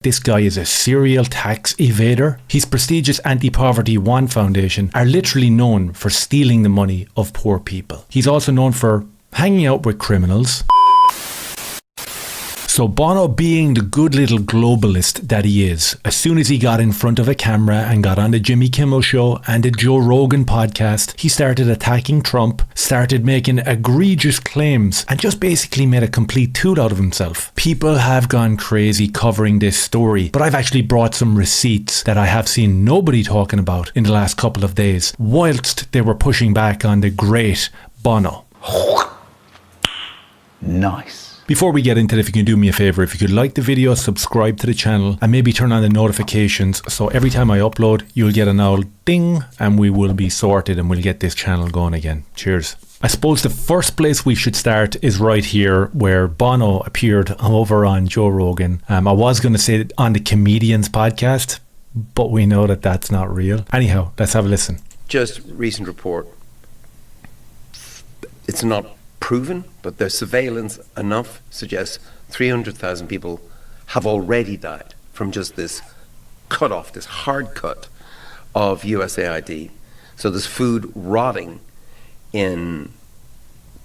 This guy is a serial tax evader. His prestigious anti-poverty One Foundation are literally known for stealing the money of poor people. He's also known for hanging out with criminals. So Bono, being the good little globalist that he is, as soon as he got in front of a camera and got on the Jimmy Kimmel show and the Joe Rogan podcast, he started attacking Trump, started making egregious claims, and just basically made a complete tool out of himself. People have gone crazy covering this story, but I've actually brought some receipts that I have seen nobody talking about in the last couple of days, whilst they were pushing back on the great Bono. Nice. Before we get into it, if you can do me a favour, if you could like the video, subscribe to the channel, and maybe turn on the notifications, so every time I upload, you'll get an old ding, and we will be sorted, and we'll get this channel going again. Cheers. I suppose the first place we should start is right here, where Bono appeared over on Joe Rogan. I was going to say on the Comedians podcast, but we know that that's not real. Anyhow, let's have a listen. Just recent report. It's not proven, but their surveillance enough suggests 300,000 people have already died from just this cut off, this hard cut of USAID. So there's food rotting in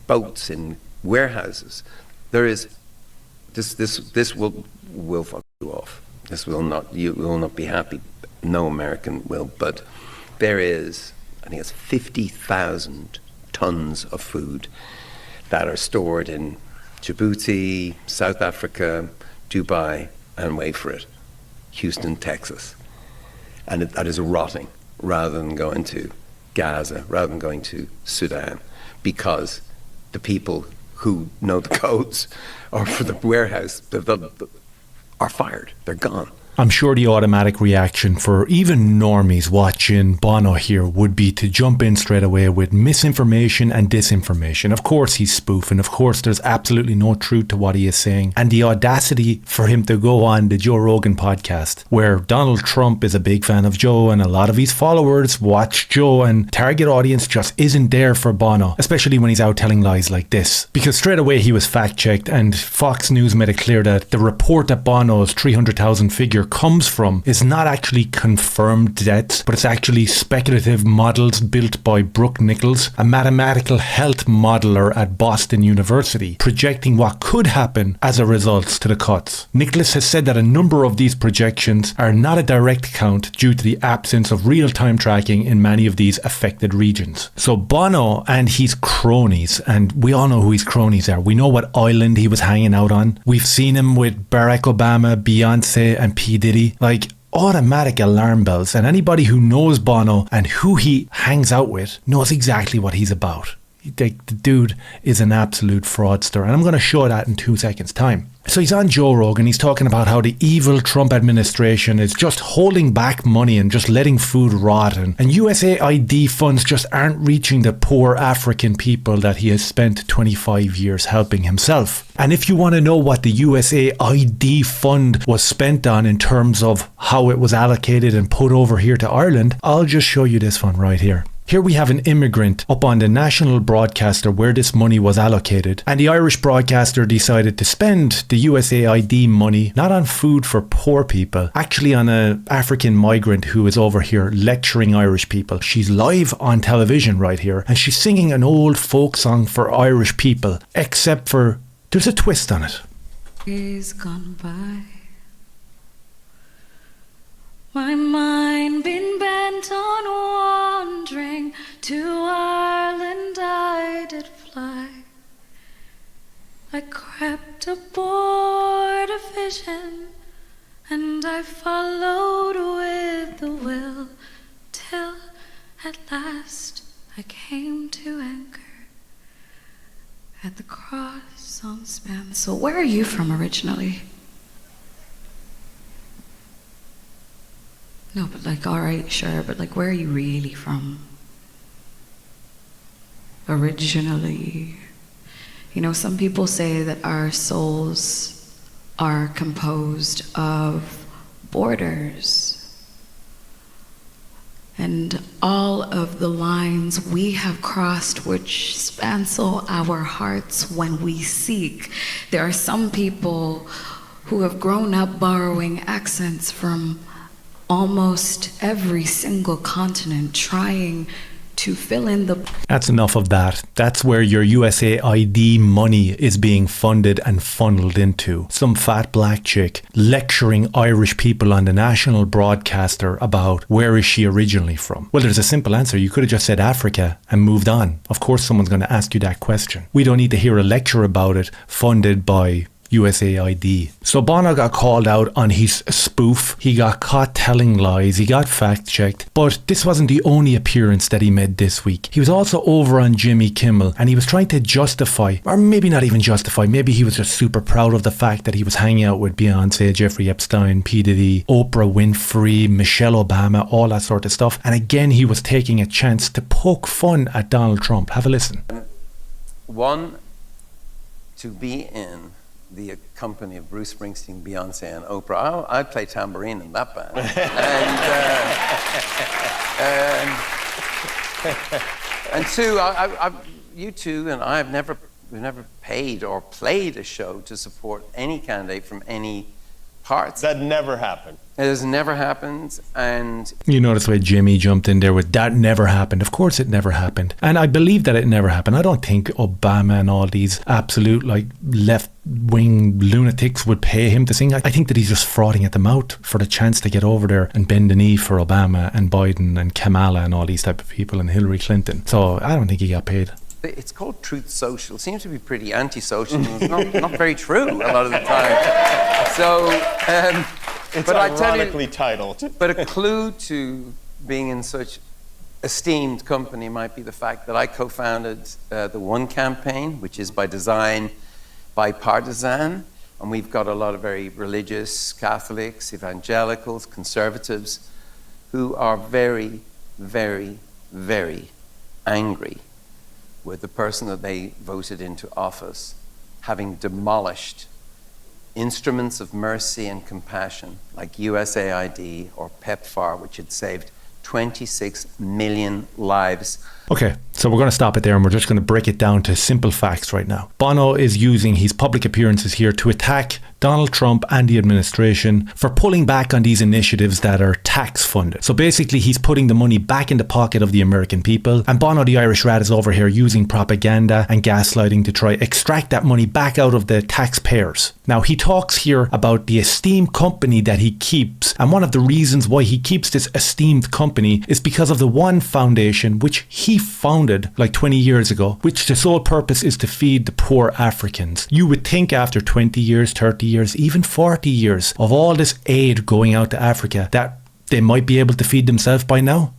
boats, in warehouses. There is this will fuck you off. This will not, you will not be happy. No American will, but there is, I think it's 50,000 tons of food that are stored in Djibouti, South Africa, Dubai, and wait for it, Houston, Texas. And that is rotting rather than going to Gaza, rather than going to Sudan, because the people who know the codes or for the warehouse are fired, they're gone. I'm sure the automatic reaction for even normies watching Bono here would be to jump in straight away with misinformation and disinformation. Of course he's spoofing. Of course there's absolutely no truth to what he is saying. And the audacity for him to go on the Joe Rogan podcast, where Donald Trump is a big fan of Joe and a lot of his followers watch Joe, and target audience just isn't there for Bono, especially when he's out telling lies like this. Because straight away he was fact checked, and Fox News made it clear that the report that Bono's 300,000 figure comes from is not actually confirmed deaths, but it's actually speculative models built by Brooke Nichols, a mathematical health modeler at Boston University, projecting what could happen as a result to the cuts. Nicholas has said that a number of these projections are not a direct count due to the absence of real-time tracking in many of these affected regions. So Bono and his cronies, and we all know who his cronies are. We know what island he was hanging out on. We've seen him with Barack Obama, Beyonce, and P. Diddy. Like, automatic alarm bells, and anybody who knows Bono and who he hangs out with knows exactly what he's about. The dude is an absolute fraudster, and I'm going to show that in 2 seconds time. So he's on Joe Rogan, he's talking about how the evil Trump administration is just holding back money and just letting food rot, and USAID funds just aren't reaching the poor African people that he has spent 25 years helping himself. And if you want to know what the USAID fund was spent on in terms of how it was allocated and put over here to Ireland, I'll just show you this one right here. Here we have an immigrant up on the national broadcaster where this money was allocated, and the Irish broadcaster decided to spend the USAID money not on food for poor people, actually on an African migrant who is over here lecturing Irish people. She's live on television right here, and she's singing an old folk song for Irish people, except for there's a twist on it. Days gone by, my mind been bent on wandering to Ireland I did fly. I crept aboard a vision and I followed with the will till at last I came to anchor at the cross on Span. So where are you from originally? No, but like, all right, sure, but like, where are you really from? Originally. You know, some people say that our souls are composed of borders. And all of the lines we have crossed which spancel our hearts when we seek. There are some people who have grown up borrowing accents from almost every single continent, trying to fill in the... That's enough of that. That's where your USAID money is being funded and funneled into. Some fat black chick lecturing Irish people on the national broadcaster about where is she originally from. Well, there's a simple answer. You could have just said Africa and moved on. Of course someone's going to ask you that question. We don't need to hear a lecture about it funded by USAID. So Bono got called out on his spoof. He got caught telling lies. He got fact checked. But this wasn't the only appearance that he made this week. He was also over on Jimmy Kimmel and he was trying to justify, or maybe not even justify, maybe he was just super proud of the fact that he was hanging out with Beyonce, Jeffrey Epstein, P. Diddy, Oprah Winfrey, Michelle Obama, all that sort of stuff. And again, he was taking a chance to poke fun at Donald Trump. Have a listen. One, to be in the company of Bruce Springsteen, Beyonce, and Oprah. I'd play tambourine in that band. And two, you two and I we've never paid or played a show to support any candidate from any parts. That never happened. It has never happened, and... You notice why Jimmy jumped in there with that never happened. Of course it never happened. And I believe that it never happened. I don't think Obama and all these absolute left-wing lunatics would pay him to sing. I think that he's just frothing at the mouth for the chance to get over there and bend the knee for Obama and Biden and Kamala and all these type of people and Hillary Clinton. So I don't think he got paid. It's called Truth Social. It seems to be pretty anti-social. It's not very true a lot of the time. So... It's but ironically titled. But a clue to being in such esteemed company might be the fact that I co-founded the One campaign, which is by design bipartisan, and we've got a lot of very religious Catholics, evangelicals, conservatives, who are very, very, very angry with the person that they voted into office, having demolished instruments of mercy and compassion like USAID or PEPFAR, which had saved 26 million lives. Okay, so we're going to stop it there and we're just going to break it down to simple facts right now. Bono is using his public appearances here to attack Donald Trump and the administration for pulling back on these initiatives that are tax funded. So basically he's putting the money back in the pocket of the American people, and Bono the Irish rat is over here using propaganda and gaslighting to try extract that money back out of the taxpayers. Now he talks here about the esteemed company that he keeps, and one of the reasons why he keeps this esteemed company is because of the One Foundation, which he founded like 20 years ago, which the sole purpose is to feed the poor Africans. You would think after 20 years, 30 years, even 40 years of all this aid going out to Africa that they might be able to feed themselves by now.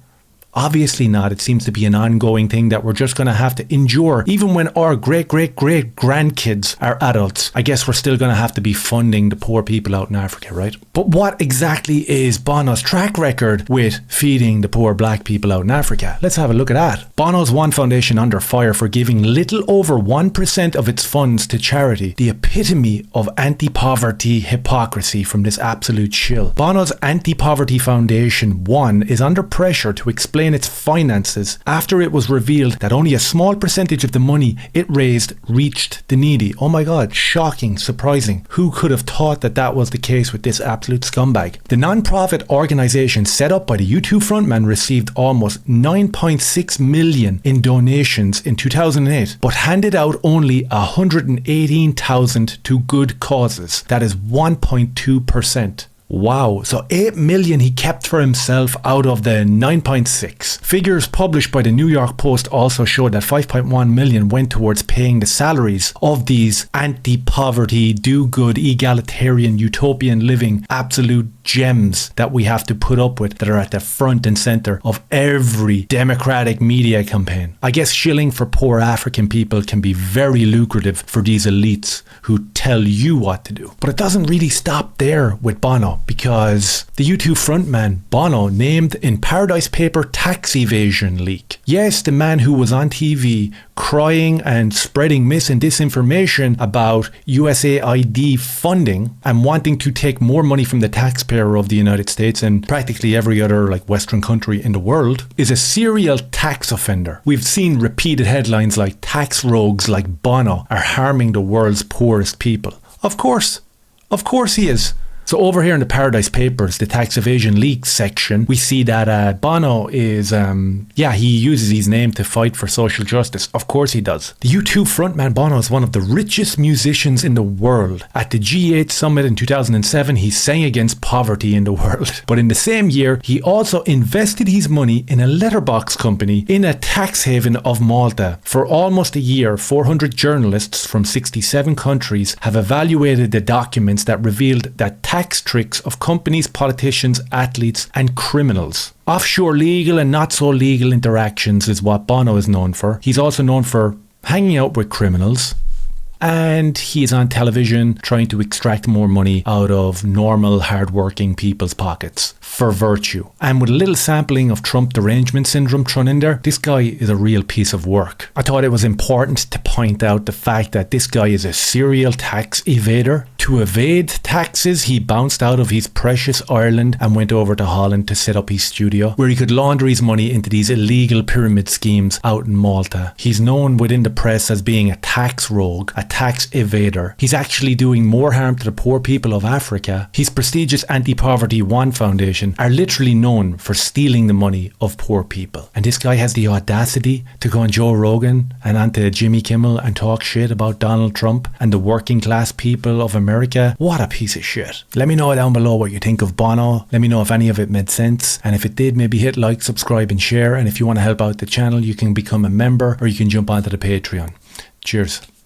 Obviously not. It seems to be an ongoing thing that we're just going to have to endure. Even when our great-great-great-grandkids are adults, I guess we're still going to have to be funding the poor people out in Africa, right? But what exactly is Bono's track record with feeding the poor black people out in Africa? Let's have a look at that. Bono's One Foundation under fire for giving little over 1% of its funds to charity. The epitome of anti-poverty hypocrisy from this absolute shill. Bono's Anti-Poverty Foundation One is under pressure to explain its finances after it was revealed that only a small percentage of the money it raised reached the needy. Oh my god, shocking, surprising. Who could have thought that that was the case with this absolute scumbag? The non-profit organisation set up by the U2 frontman received almost 9.6 million in donations in 2008, but handed out only 118,000 to good causes. That is 1.2%. Wow, so 8 million he kept for himself out of the 9.6. Figures published by the New York Post also showed that 5.1 million went towards paying the salaries of these anti-poverty, do-good, egalitarian, utopian living, absolute gems that we have to put up with that are at the front and centre of every democratic media campaign. I guess shilling for poor African people can be very lucrative for these elites who tell you what to do. But it doesn't really stop there with Bono, because the U2 frontman Bono named in Paradise Paper tax evasion leak. Yes, the man who was on TV crying and spreading mis and disinformation about USAID funding and wanting to take more money from the taxpayer of the United States and practically every other Western country in the world is a serial tax offender. We've seen repeated headlines like tax rogues like Bono are harming the world's poorest people. Of course, Of course he is. So over here in the Paradise Papers, the tax evasion leaks section, we see that Bono is, he uses his name to fight for social justice. Of course he does. The U2 frontman Bono is one of the richest musicians in the world. At the G8 summit in 2007, he sang against poverty in the world. But in the same year, he also invested his money in a letterbox company in a tax haven of Malta. For almost a year, 400 journalists from 67 countries have evaluated the documents that revealed that tax tricks of companies, politicians, athletes and criminals. Offshore legal and not so legal interactions is what Bono is known for. He's also known for hanging out with criminals. And he is on television trying to extract more money out of normal, hard-working people's pockets for virtue. And with a little sampling of Trump derangement syndrome thrown in there, this guy is a real piece of work. I thought it was important to point out the fact that this guy is a serial tax evader. To evade taxes, he bounced out of his precious Ireland and went over to Holland to set up his studio, where he could launder his money into these illegal pyramid schemes out in Malta. He's known within the press as being a tax rogue, a tax evader. He's actually doing more harm to the poor people of Africa. His prestigious Anti-Poverty One Foundation are literally known for stealing the money of poor people. And this guy has the audacity to go on Joe Rogan and onto Jimmy Kimmel and talk shit about Donald Trump and the working class people of America. What a piece of shit. Let me know down below what you think of Bono. Let me know if any of it made sense. And if it did, maybe hit like, subscribe and share. And if you want to help out the channel, you can become a member or you can jump onto the Patreon. Cheers.